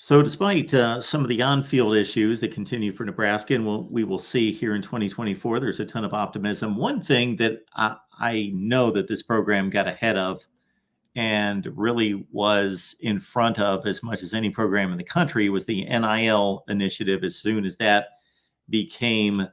So, despite some of the on-field issues that continue for Nebraska, and we will see here in 2024, there's a ton of optimism. One thing that I know that this program got ahead of and really was in front of as much as any program in the country was the NIL initiative. As soon as that became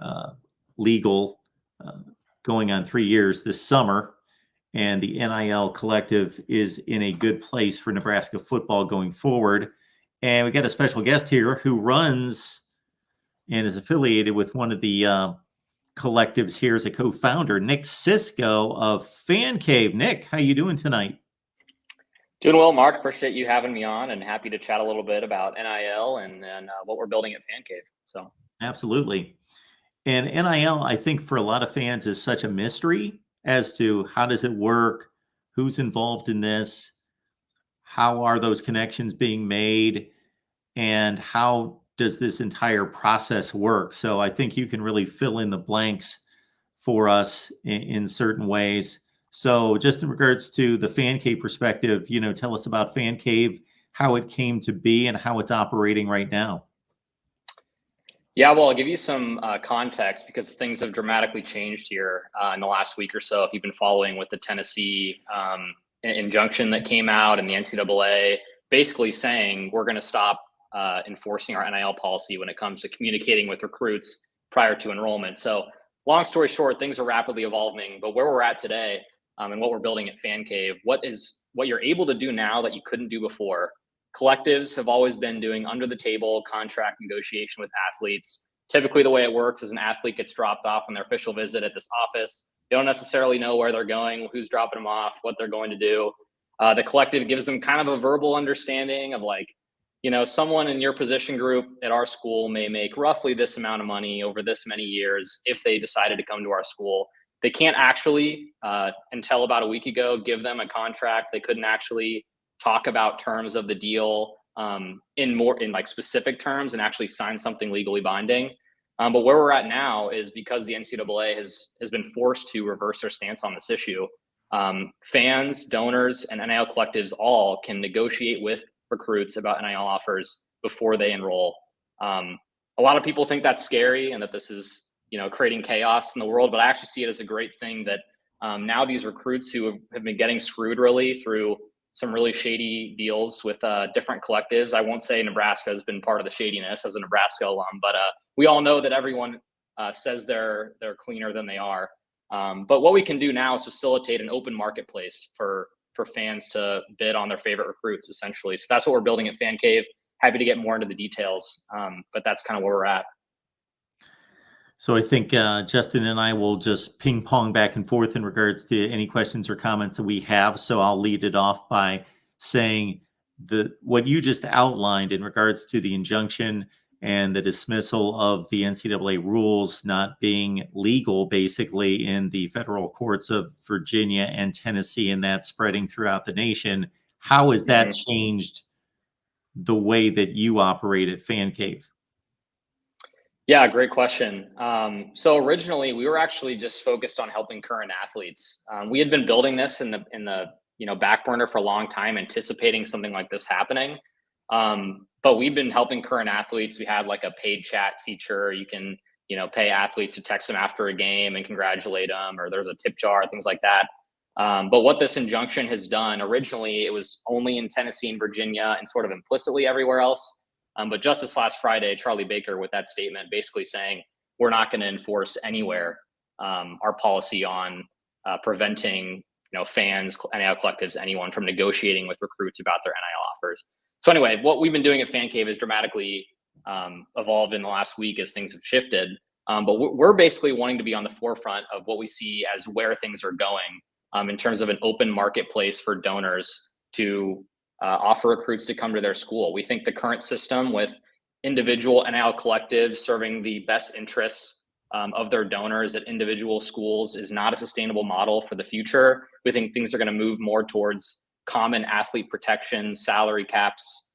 uh, legal, uh, going on 3 years this summer, and the NIL collective is in a good place for Nebraska football going forward. And we got a special guest here who runs and is affiliated with one of the collectives here as a co-founder, Nick Cisco of Fan Cave. Nick, how you doing tonight? Doing well, Mark. Appreciate you having me on, and happy to chat a little bit about NIL and what we're building at Fan Cave. So Absolutely. And NIL, I think for a lot of fans is such a mystery as to how does it work, who's involved in this, how are those connections being made, and how does this entire process work? So I think you can really fill in the blanks for us in certain ways. So just in regards to the Fan Cave perspective, tell us about Fan Cave, how it came to be, and how it's operating right now. yeah, well, I'll give you some context because things have dramatically changed here in the last week or so. If you've been following with the Tennessee injunction that came out and the NCAA basically saying we're going to stop enforcing our NIL policy when it comes to communicating with recruits prior to enrollment. So long story short, things are rapidly evolving, but where we're at today and what we're building at Fan Cave, what you're able to do now that you couldn't do before. Collectives have always been doing under the table contract negotiation with athletes. Typically the way it works is an athlete gets dropped off on their official visit at this office. They don't necessarily know where they're going, who's dropping them off, what they're going to do. The collective gives them kind of a verbal understanding of someone in your position group at our school may make roughly this amount of money over this many years if they decided to come to our school. They can't actually, until about a week ago, give them a contract. They couldn't actually talk about terms of the deal in specific terms and actually sign something legally binding. But where we're at now is because the NCAA has been forced to reverse their stance on this issue. Fans, donors, and NIL collectives all can negotiate with recruits about NIL offers before they enroll. A lot of people think that's scary and that this is, creating chaos in the world, but I actually see it as a great thing that now these recruits who have been getting screwed really through some really shady deals with different collectives. I won't say Nebraska has been part of the shadiness as a Nebraska alum, but we all know that everyone says they're cleaner than they are. But what we can do now is facilitate an open marketplace for fans to bid on their favorite recruits, essentially. So that's what we're building at Fan Cave. Happy to get more into the details, but that's kind of where we're at. So I think Justin and I will just ping pong back and forth in regards to any questions or comments that we have. So I'll lead it off by saying what you just outlined in regards to the injunction and the dismissal of the NCAA rules not being legal, basically in the federal courts of Virginia and Tennessee, and that spreading throughout the nation. How has that changed the way that you operate at Fan Cave? Yeah, great question. So originally, we were actually just focused on helping current athletes. We had been building this in the back burner for a long time, anticipating something like this happening. But we've been helping current athletes. We had like a paid chat feature. You can pay athletes to text them after a game and congratulate them, or there's a tip jar, things like that. But what this injunction has done, originally it was only in Tennessee and Virginia and sort of implicitly everywhere else. But just this last Friday, Charlie Baker with that statement basically saying we're not going to enforce anywhere our policy on preventing fans, NIL collectives, anyone from negotiating with recruits about their NIL offers. So anyway, what we've been doing at Fan Cave is dramatically evolved in the last week as things have shifted. But we're basically wanting to be on the forefront of what we see as where things are going in terms of an open marketplace for donors to offer recruits to come to their school. We think the current system with individual NIL collectives serving the best interests of their donors at individual schools is not a sustainable model for the future. We think things are going to move more towards common athlete protection, salary caps,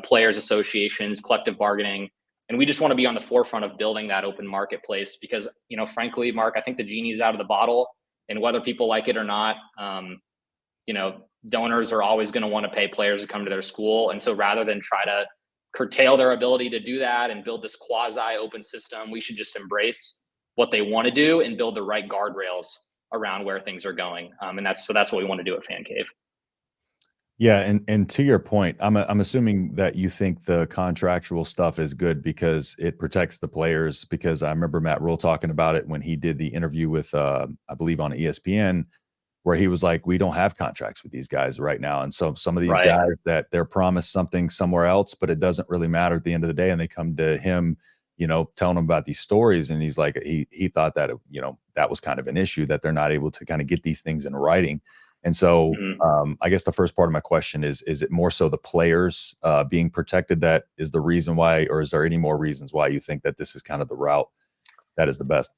players associations, collective bargaining. And we just want to be on the forefront of building that open marketplace because, frankly, Mark, I think the genie's out of the bottle, and whether people like it or not, donors are always going to want to pay players to come to their school. And so rather than try to curtail their ability to do that and build this quasi open system, we should just embrace what they want to do and build the right guardrails around where things are going. And that's what we want to do at Fan Cave. Yeah, and to your point, I'm assuming that you think the contractual stuff is good because it protects the players. Because I remember Matt Rule talking about it when he did the interview with I believe on ESPN, where he was like, we don't have contracts with these guys right now. And so some of these guys that they're promised something somewhere else, but it doesn't really matter at the end of the day. And they come to him, telling him about these stories. And he's like, he thought that, that was kind of an issue, that they're not able to kind of get these things in writing. And so I guess the first part of my question is it more so the players being protected that is the reason why, or is there any more reasons why you think that this is kind of the route that is the best?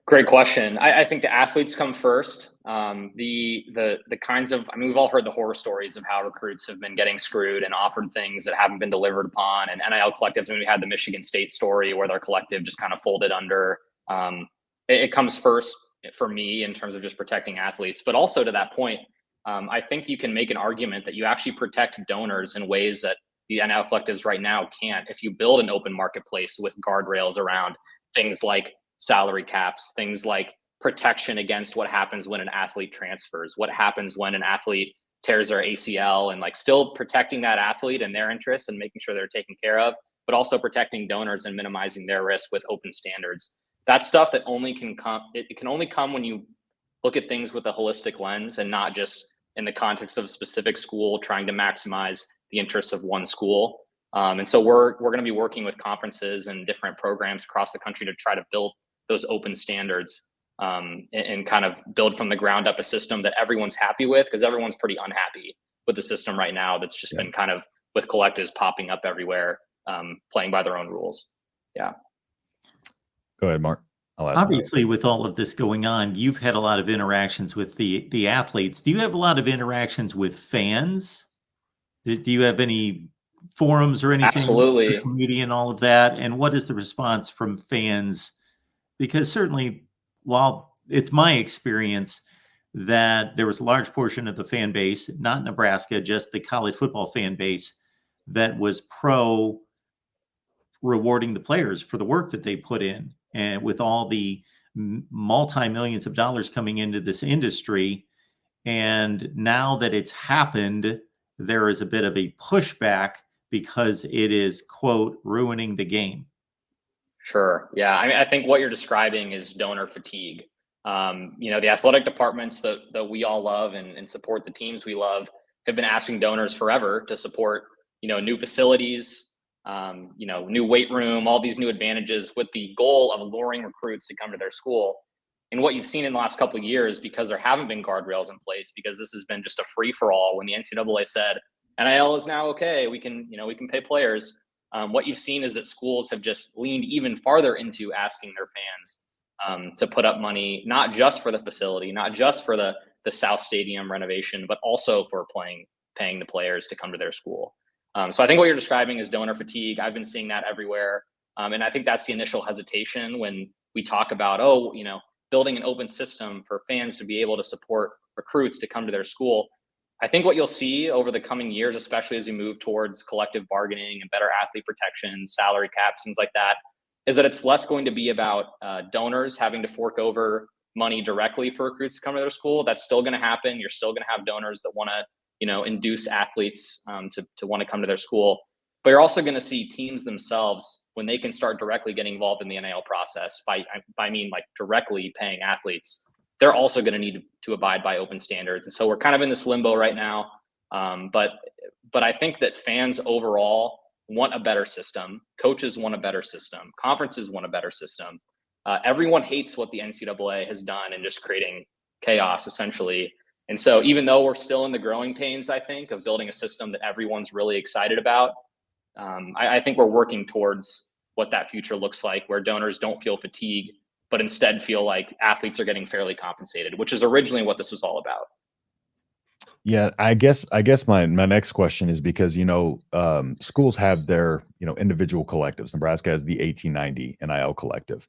Great question. I think the athletes come first. The kinds of, we've all heard the horror stories of how recruits have been getting screwed and offered things that haven't been delivered upon. And NIL collectives, we had the Michigan State story where their collective just kind of folded under. It comes first for me in terms of just protecting athletes, but also to that point, I think you can make an argument that you actually protect donors in ways that the NIL collectives right now can't. If you build an open marketplace with guardrails around things like salary caps, things like protection against what happens when an athlete transfers, what happens when an athlete tears their ACL, and like still protecting that athlete and their interests and making sure they're taken care of, but also protecting donors and minimizing their risk with open standards. That's stuff that only can come. It can only come when you look at things with a holistic lens and not just in the context of a specific school trying to maximize the interests of one school. And so we're going to be working with conferences and different programs across the country to try to build those open standards and kind of build from the ground up a system that everyone's happy with, because everyone's pretty unhappy with the system right now that's just been kind of with collectives popping up everywhere, playing by their own rules. Yeah. Go ahead, Mark. Obviously, with all of this going on, you've had a lot of interactions with the athletes. Do you have a lot of interactions with fans? Do you have any forums or anything? Absolutely. Social media and all of that? And what is the response from fans? Because certainly, while it's my experience that there was a large portion of the fan base, not Nebraska, just the college football fan base, that was pro rewarding the players for the work that they put in. And with all the multi-millions of dollars coming into this industry, and now that it's happened, there is a bit of a pushback because it is, quote, ruining the game. Sure. Yeah. I think what you're describing is donor fatigue. The athletic departments that we all love and support the teams we love have been asking donors forever to support, new facilities, new weight room, all these new advantages with the goal of luring recruits to come to their school. And what you've seen in the last couple of years, because there haven't been guardrails in place, because this has been just a free for all, when the NCAA said NIL is now okay, we can pay players. What you've seen is that schools have just leaned even farther into asking their fans to put up money, not just for the facility, not just for the South Stadium renovation, but also for paying the players to come to their school. So I think what you're describing is donor fatigue. I've been seeing that everywhere. And I think that's the initial hesitation when we talk about, building an open system for fans to be able to support recruits to come to their school. I think what you'll see over the coming years, especially as we move towards collective bargaining and better athlete protection, salary caps, things like that, is that it's less going to be about donors having to fork over money directly for recruits to come to their school. That's still going to happen. You're still going to have donors that want to, induce athletes to want to come to their school. But you're also going to see teams themselves, when they can start directly getting involved in the NIL process, by mean like directly paying athletes, they're also going to need to abide by open standards. And so we're kind of in this limbo right now. But I think that fans overall want a better system. Coaches want a better system. Conferences want a better system. Everyone hates what the NCAA has done in just creating chaos, essentially. And so even though we're still in the growing pains, I think, of building a system that everyone's really excited about, I think we're working towards what that future looks like, where donors don't feel fatigue, but instead feel like athletes are getting fairly compensated, which is originally what this was all about. Yeah, I guess my next question is because, schools have their, individual collectives. Nebraska has the 1890 NIL collective.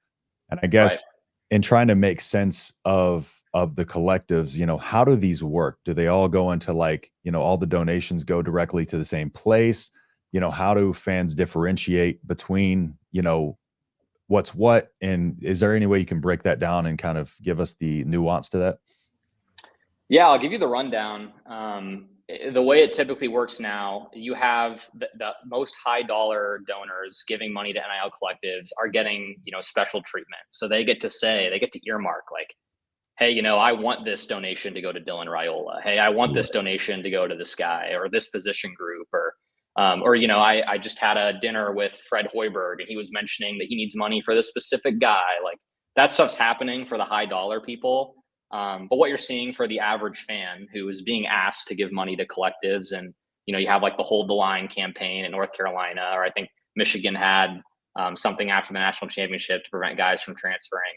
And I guess in trying to make sense of of the collectives, how do these work? Do they all go into all the donations go directly to the same place? How do fans differentiate between, what's what? And is there any way you can break that down and kind of give us the nuance to that? Yeah, I'll give you the rundown. The way it typically works now, you have the most high dollar donors giving money to NIL collectives are getting, special treatment. So they get to earmark like, hey, I want this donation to go to Dylan Raiola. Hey, I want this donation to go to this guy or this position group, or I just had a dinner with Fred Hoiberg and he was mentioning that he needs money for this specific guy. Like that stuff's happening for the high dollar people. But what you're seeing for the average fan who is being asked to give money to collectives, and you have like the Hold the Line campaign in North Carolina, or I think Michigan had something after the national championship to prevent guys from transferring.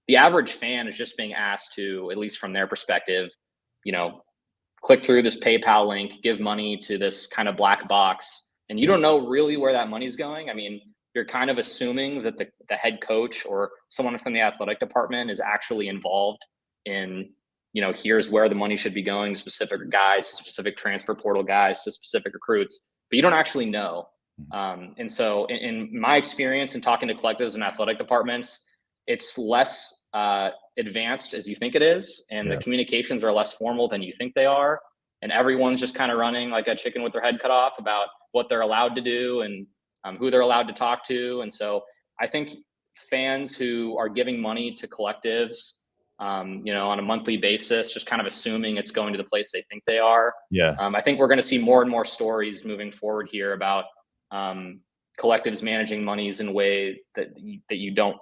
The average fan is just being asked to, at least from their perspective, click through this PayPal link, give money to this kind of black box, and you don't know really where that money's going. I mean, you're kind of assuming that the head coach or someone from the athletic department is actually involved in, here's where the money should be going to specific guys, to specific transfer portal guys, to specific recruits, but you don't actually know. And so in my experience in talking to collectives and athletic departments, it's less advanced as you think it is. And the communications are less formal than you think they are. And everyone's just kind of running like a chicken with their head cut off about what they're allowed to do and who they're allowed to talk to. And so I think fans who are giving money to collectives, on a monthly basis, just kind of assuming it's going to the place they think they are. Yeah. I think we're going to see more and more stories moving forward here about collectives managing monies in ways that you don't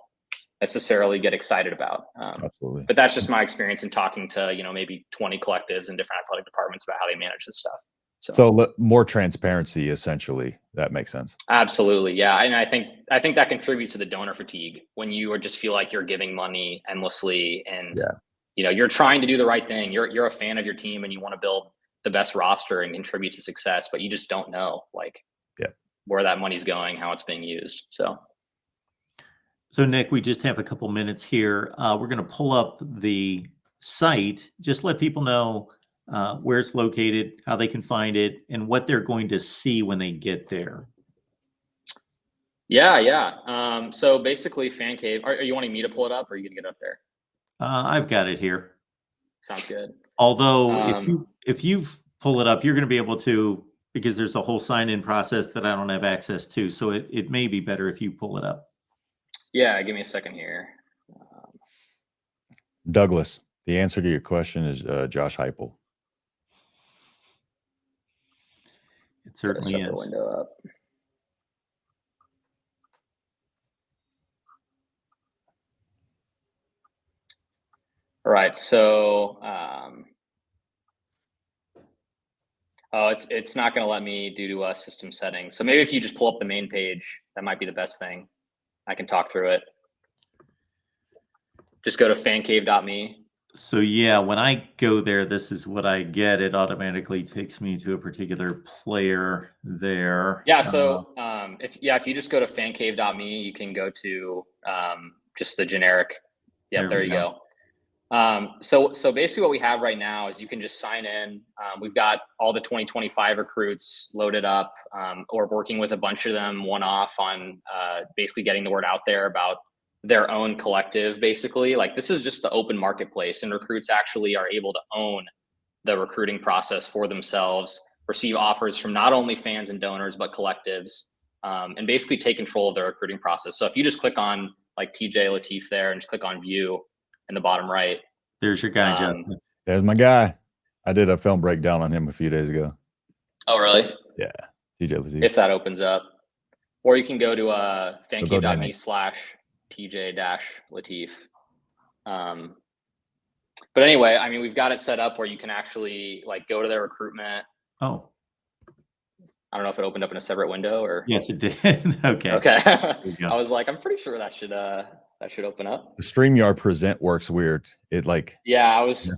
necessarily get excited about. Absolutely. But that's just my experience in talking to, maybe 20 collectives in different athletic departments about how they manage this stuff. So more transparency, essentially. That makes sense. Absolutely. Yeah. And I think that contributes to the donor fatigue when you just feel like you're giving money endlessly and, you're trying to do the right thing. You're a fan of your team and you want to build the best roster and contribute to success, but you just don't know where that money's going, how it's being used. So Nick, we just have a couple minutes here. We're going to pull up the site. Just let people know where it's located, how they can find it, and what they're going to see when they get there. Yeah. So basically, Fan Cave. Are you wanting me to pull it up, or are you gonna get up there? I've got it here. Sounds good. Although, if you pull it up, you're going to be able to, because there's a whole sign-in process that I don't have access to. So it may be better if you pull it up. Yeah, give me a second here. Douglas, the answer to your question is Josh Heupel. It certainly is. The window up. All right, so it's not going to let me due to system settings. So maybe if you just pull up the main page, that might be the best thing. I can talk through it. Just go to fancave.me. So yeah, when I go there, this is what I get. It automatically takes me to a particular player there. Yeah. So if you just go to fancave.me, you can go to just the generic. Yeah, there you go. So basically what we have right now is you can just sign in. We've got all the 2025 recruits loaded up, or working with a bunch of them one-off on basically getting the word out there about their own collective. Basically, like, this is just the open marketplace, and recruits actually are able to own the recruiting process for themselves, receive offers from not only fans and donors, but collectives, and basically take control of their recruiting process. So if you just click on like TJ Lateef there and just click on view in the bottom right. There's your guy, Justin. There's my guy. I did a film breakdown on him a few days ago. Oh, really? Yeah. TJ Lateef. If that opens up. Or you can go to fancave.me/TJ-Lateef. But anyway, I mean, we've got it set up where you can actually like go to their recruitment. Oh. I don't know if it opened up in a separate window or. Yes, it did. Okay. I was like, I'm pretty sure that should open up. The StreamYard present works weird. It like. I was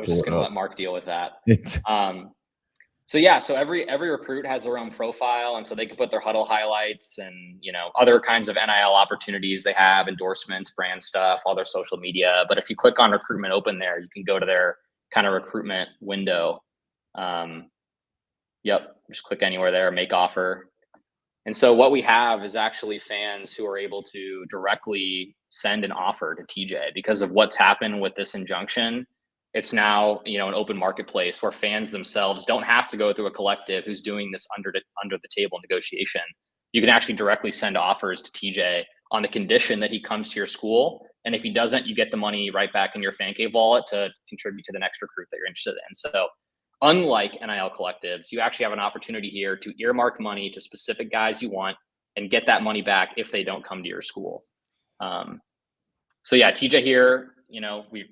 just gonna let Mark deal with that. So yeah, so every recruit has their own profile, and so they can put their huddle highlights and other kinds of NIL opportunities they have, endorsements, brand stuff, all their social media. But if you click on recruitment open there, you can go to their kind of recruitment window. Yep, just click anywhere there, make offer. And so what we have is actually fans who are able to directly send an offer to TJ because of what's happened with this injunction. It's now, an open marketplace where fans themselves don't have to go through a collective who's doing this under the table negotiation. You can actually directly send offers to TJ on the condition that he comes to your school. And if he doesn't, you get the money right back in your fan cave wallet to contribute to the next recruit that you're interested in. So unlike NIL collectives, you actually have an opportunity here to earmark money to specific guys you want and get that money back if they don't come to your school. So yeah, TJ here,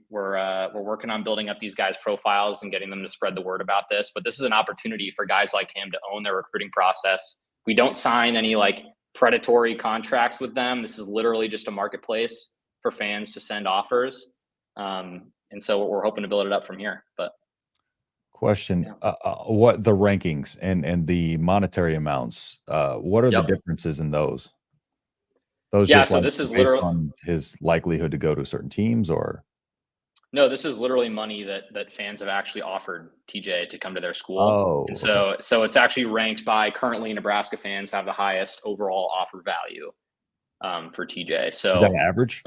we're working on building up these guys' profiles and getting them to spread the word about this. But this is an opportunity for guys like him to own their recruiting process. We don't sign any predatory contracts with them. This is literally just a marketplace for fans to send offers. And so we're hoping to build it up from here. But question, what the rankings and the monetary amounts, what are the differences in those? Those yeah, just so this is based literally on his likelihood to go to certain teams, or no, this is literally money that fans have actually offered TJ to come to their school. Oh, and so it's actually ranked by currently Nebraska fans have the highest overall offer value for TJ. So is that an average?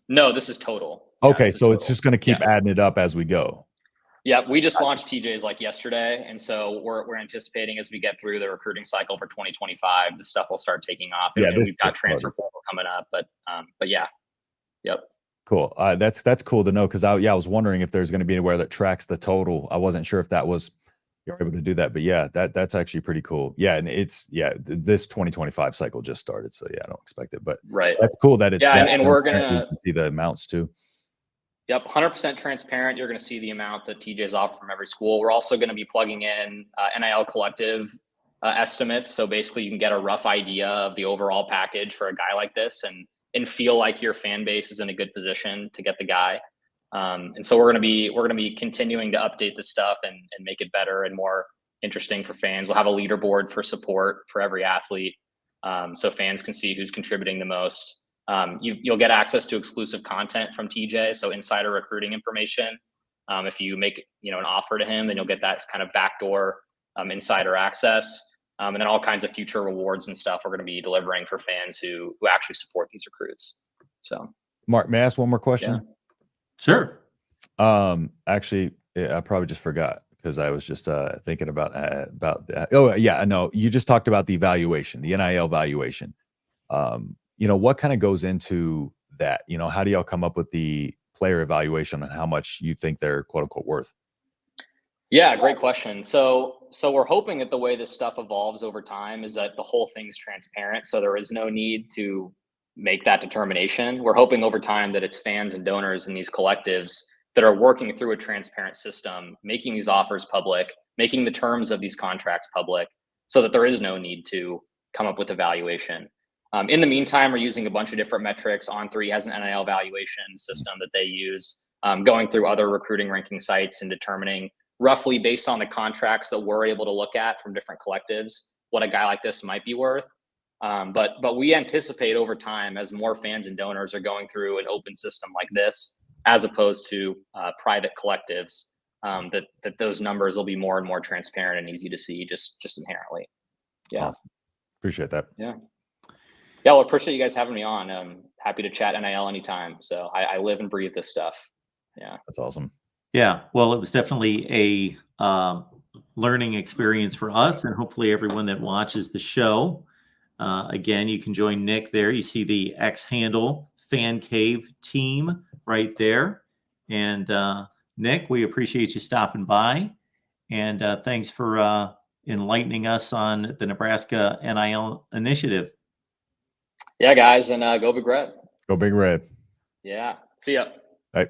No, this is total. Okay, yeah, so it's just going to keep adding it up as we go. Yeah, we just launched TJ's yesterday, and so we're anticipating as we get through the recruiting cycle for 2025, this stuff will start taking off. And we've got transfer portal coming up, but yeah, yep. Cool. That's cool to know because I was wondering if there's going to be anywhere that tracks the total. I wasn't sure if that was you're able to do that, but yeah, that's actually pretty cool. Yeah, and it's this 2025 cycle just started, so yeah, I don't expect it, but right, that's cool that it's and we're gonna see the amounts too. Yep, 100% transparent. You're going to see the amount that TJ's offered from every school. We're also going to be plugging in NIL collective estimates. So basically, you can get a rough idea of the overall package for a guy like this, and feel like your fan base is in a good position to get the guy. And so we're going to be continuing to update this stuff and make it better and more interesting for fans. We'll have a leaderboard for support for every athlete, so fans can see who's contributing the most. You'll get access to exclusive content from TJ, so insider recruiting information. If you make an offer to him, then you'll get that kind of backdoor insider access, and then all kinds of future rewards and stuff we're going to be delivering for fans who actually support these recruits. So, Mark, may I ask one more question? Yeah. Sure. Actually, I probably just forgot because I was just thinking about that. Oh yeah, I know. You just talked about the valuation, the NIL valuation. What kind of goes into that? How do y'all come up with the player evaluation on how much you think they're quote unquote worth? Yeah, great question. So we're hoping that the way this stuff evolves over time is that the whole thing's transparent. So there is no need to make that determination. We're hoping over time that it's fans and donors and these collectives that are working through a transparent system, making these offers public, making the terms of these contracts public, so that there is no need to come up with a valuation. In the meantime, we're using a bunch of different metrics. On3 has an NIL valuation system that they use, going through other recruiting ranking sites and determining roughly based on the contracts that we're able to look at from different collectives, what a guy like this might be worth. But we anticipate over time, as more fans and donors are going through an open system like this, as opposed to private collectives, that those numbers will be more and more transparent and easy to see just inherently. Yeah. Awesome. Appreciate that. Yeah. Yeah, well, appreciate you guys having me on. I'm happy to chat NIL anytime. So I live and breathe this stuff. Yeah. That's awesome. Yeah. Well, it was definitely a learning experience for us and hopefully everyone that watches the show. Again, you can join Nick there. You see the X handle Fan Cave team right there. And Nick, we appreciate you stopping by. And thanks for enlightening us on the Nebraska NIL initiative. Yeah, guys, and go Big Red. Go Big Red. Yeah. See ya. Bye.